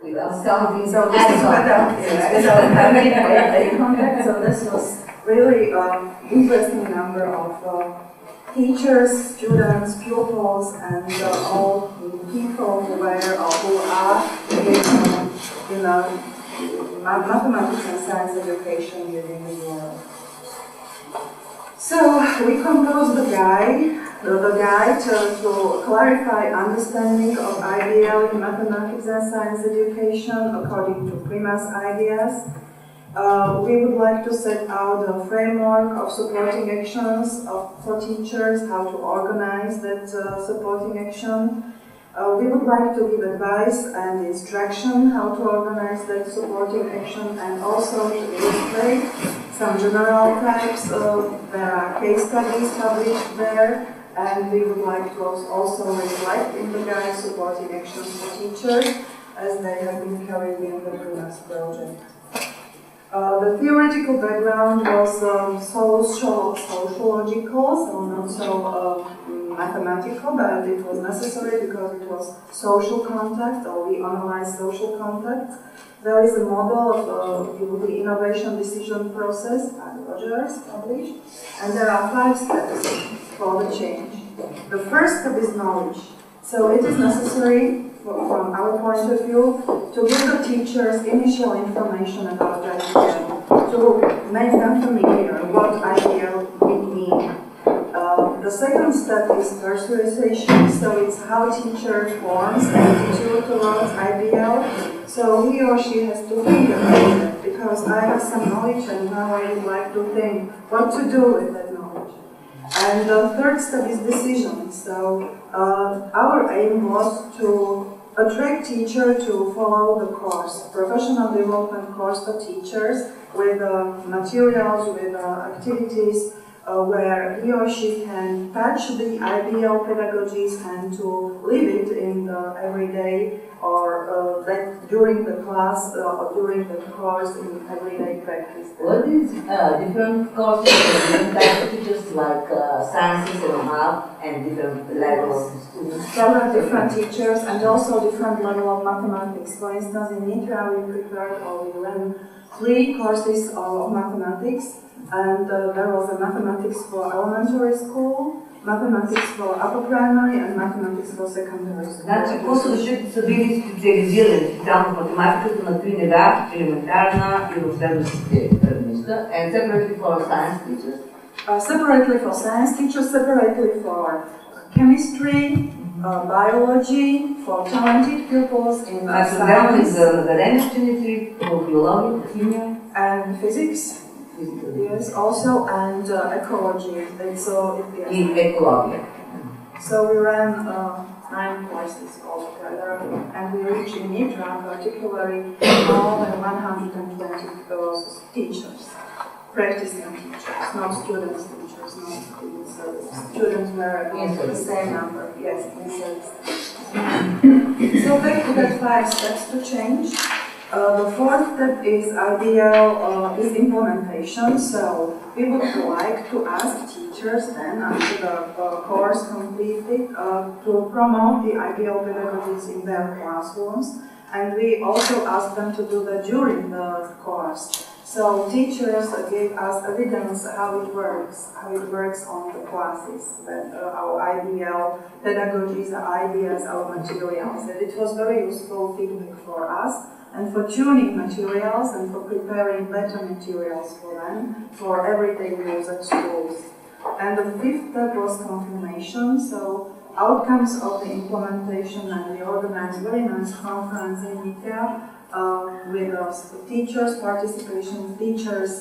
So this is without having eye contact. So this was really interesting number of teachers, students, pupils, and all people who are in mathematics and science education within the world. So we composed the guide to clarify understanding of IBL in mathematics and science education according to premise ideas. We would like to set out the framework of supporting actions for teachers, how to organize that supporting action. We would like to give advice and instruction how to organize that supporting action, and also to illustrate some general types. There are case studies published there, and we would like to also reflect in the guide supporting actions for teachers as they have been carried in the previous project. The theoretical background was sociological, so not so mathematical, but it was necessary because it was social contact, or we analyze social contact. There is a model of the innovation decision process by Rogers published, and there are 5 steps for the change. The first step is knowledge. So it is necessary, from our point of view, to give the teachers initial information about IBL, to make them familiar what IBL would mean. The second step is persuasion, so it's how teacher forms attitude towards IBL. So he or she has to think about it, because I have some knowledge and now I would like to think what to do with that knowledge. And the third step is decision. So our aim was to attract teachers to follow the course, professional development course for teachers, with materials, with activities where he or she can touch the IBL pedagogies and to live it in the everyday, or during the class or during the course in everyday practice. What is different courses for different types of teachers, like sciences and math, and different levels of students? There are different teachers and also different level of mathematics. For instance, in NITRA we prepared or we ran 3 courses of mathematics, and there was a mathematics for elementary school, mathematics for upper primary, and mathematics for secondary school. Значи, курсовете са били специализирани специално в математиката на 3 нива, елементарна и следващите равнища, and separately for science teachers. Separately for science teachers, separately for chemistry, biology, for talented pupils in science, and physics. Yes, also, and ecology. So we ran 9 courses altogether, and we reached in NITRA particularly more than 120 teachers, practicing teachers, not students teachers, not students. Students were the same number, yes, in service. So back to that 5 steps to change. The 4th step is IBL is implementation. So we would like to ask teachers then, after the course completed, to promote the IBL pedagogies in their classrooms, and we also ask them to do that during the course. So teachers gave us evidence how it works on the classes, that our IBL pedagogies, our ideas, our materials, and it was very useful feedback for us, and for tuning materials and for preparing better materials for them, for everyday use at schools. And the 5th step was confirmation, so outcomes of the implementation, and we organized very nice conference in India with teachers' participation, teachers,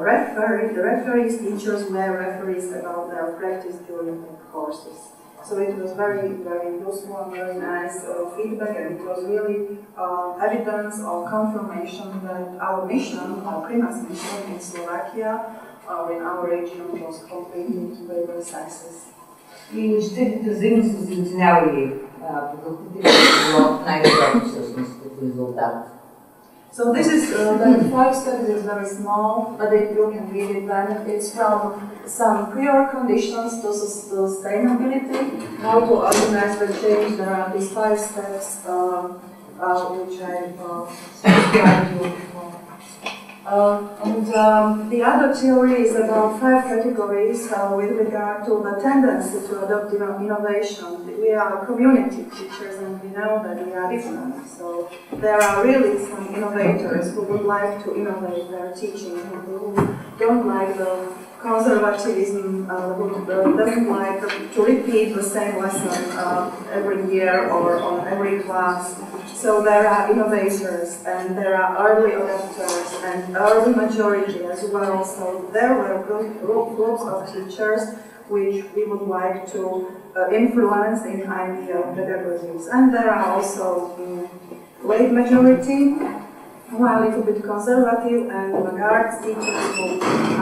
referees, teachers were referees about their practice during the courses. So it was very, very useful and very nice feedback, and it was really evidence or confirmation that our mission, our premise mission in Slovakia, in our region, was completed with a success. И щетите взаимно са се оценявали продуктите, било най-добро всъщност като резултат. So this is, the 5 steps is very small, but you can read it then. It's from some prior conditions to sustainability, how to organize the change. There are these 5 steps, which I described to you before. The other theory is about 5 categories with regard to the tendency to adopt innovation. We are community teachers and we know that we are different. So there are really some innovators who would like to innovate their teaching, who don't like the conservatism, who doesn't like to repeat the same lesson every year or on every class. So there are innovators and there are early adopters and early majority as well. So there were groups of teachers which we would like to influence in IBL pedagogies. And there are also late majority who are a little bit conservative and regard teachers who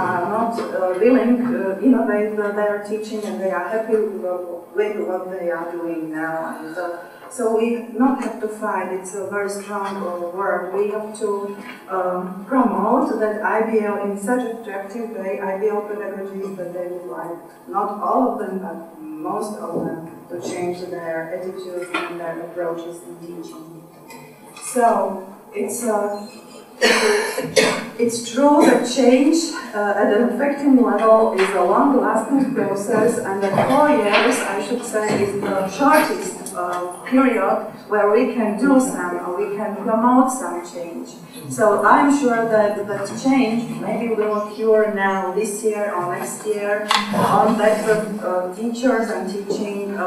are not willing to innovate their teaching and they are happy with what they are doing now. And, so we not have to fight, it's a very strong word. We have to promote that IBL in such an attractive way, IBL pedagogies that they would like, not all of them, but most of them, to change their attitudes and their approaches in teaching. So, it's true that change at an effective level is a long-lasting process, and that 4 years, I should say, is the shortest period where we can do some, or we can promote some change. So I'm sure that that change maybe will occur now, this year or next year, on that teachers and teaching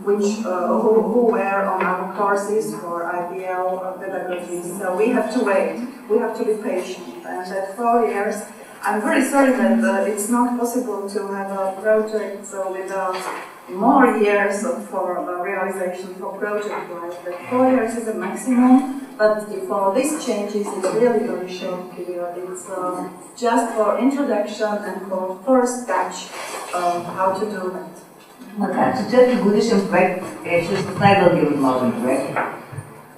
who were on our courses for IBL pedagogy. So we have to wait, we have to be patient, and that 4 years, I'm very sorry that it's not possible to have a project without more years for realization for project-wise. But 4 years is a maximum, but for these changes, it's really very short period. It's just for introduction and for first touch how to do that. Макар че 4-годишен проект е всъщност най-дългият възможен проект,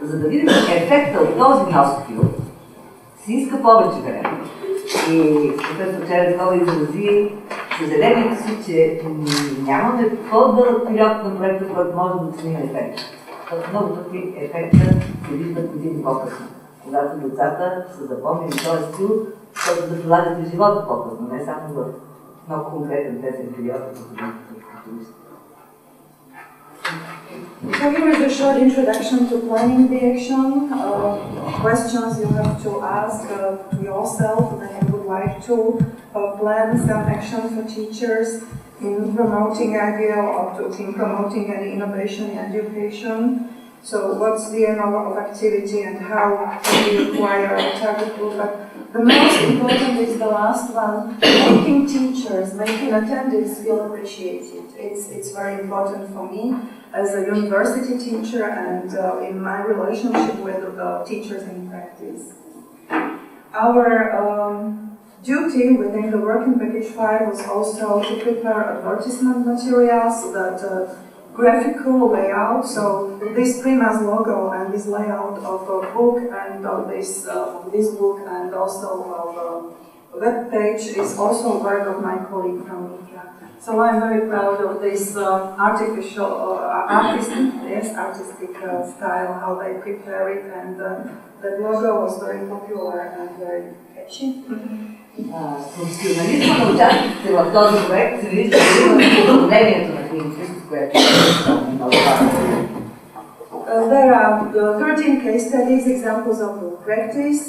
за да видим ефекта от този нов стил, се иска повече време. И професор Ceretkova изрази съжалението си, че нямаме по-дълъг период на проекта, който може да оценим ефекта. Много пъти ефекта се вижда години по-късно, когато децата са запомнили този стил, който да прилагат и живота по-късно, не само в много конкретен тесен период. So here is a short introduction to planning the action. Questions you have to ask to yourself when you would like to plan some action for teachers in promoting IBL or in promoting any innovation in education. So what's the aim of activity and how we acquire a target group? But the most important is the last one, making teachers, making attendees feel appreciated. It's very important for me as a university teacher and in my relationship with teachers in practice. Our duty within the working package 5 was also to prepare advertisement materials that graphical layout, so this Prima's logo and this layout of a book and of this book and also of a web page is also work of my colleague from India. So I'm very proud of this artistic style, how they prepare it, and the logo was very popular and very catchy. Професионализма на участниците в този проект се вижда в подобрението на клиническото, което е много важно. There are 13 case studies, examples of practice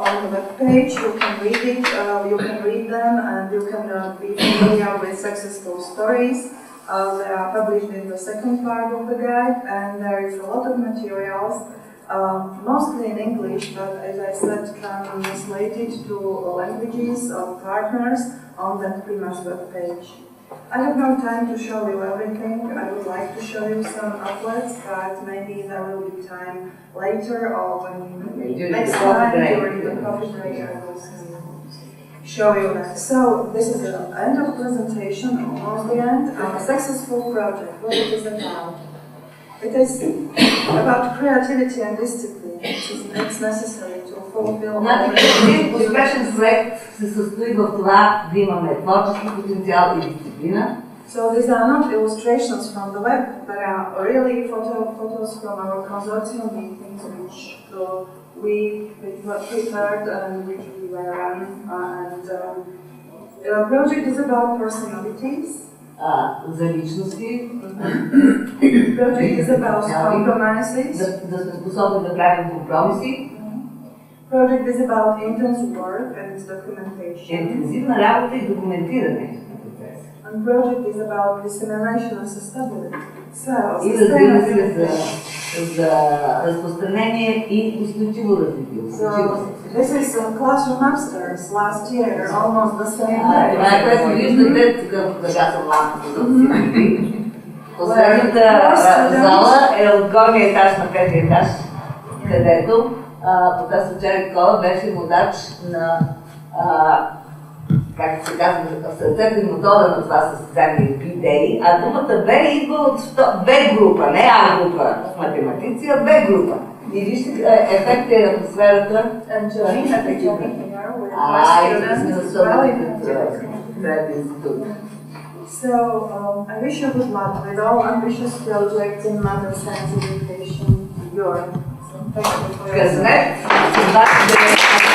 on the web page. You can read it, you can read them, and you can be familiar with successful stories. They are published in the second part of the guide, and there is a lot of materials, mostly in English, but as I said, translated to languages of partners on that Prima's web page. I have no time to show you everything. I would like to show you some outlets, but maybe there will be time later or when next time during the coffee break I will show you that. So this is the end of presentation, almost the end. Our successful project, what it is about. It is about creativity and discipline. It's necessary to fulfill Един успешен проект се състои в това да имаме творчески потенциал и дисциплина. So these are not illustrations from the web, they are really photos from our consortium meetings which we prepared and we ran, and project is about personalities. За личности. Project is about compromises. Да сме способни да правим компромиси. Project is about intense work and documentation. Интензивна работа и документиране на процеса. And project is about dissemination and sustainability. И разбира се за разпространение и устойчиво развитие. This is classroom upstairs last year, almost the same day. Това е което виждате тук в дъгата лампата за всички. Последната зала е от горния етаж на петия етаж, където професор Ceretkova беше водач на, как се казва, сърцето и мотора на това състезание B-Day, а думата B идва от B група, не А група в математици, а B група. И вижте ефекта и атмосферата. So, I wish you good luck with all ambitious projects in math, science, education, Europe. So, thank you for your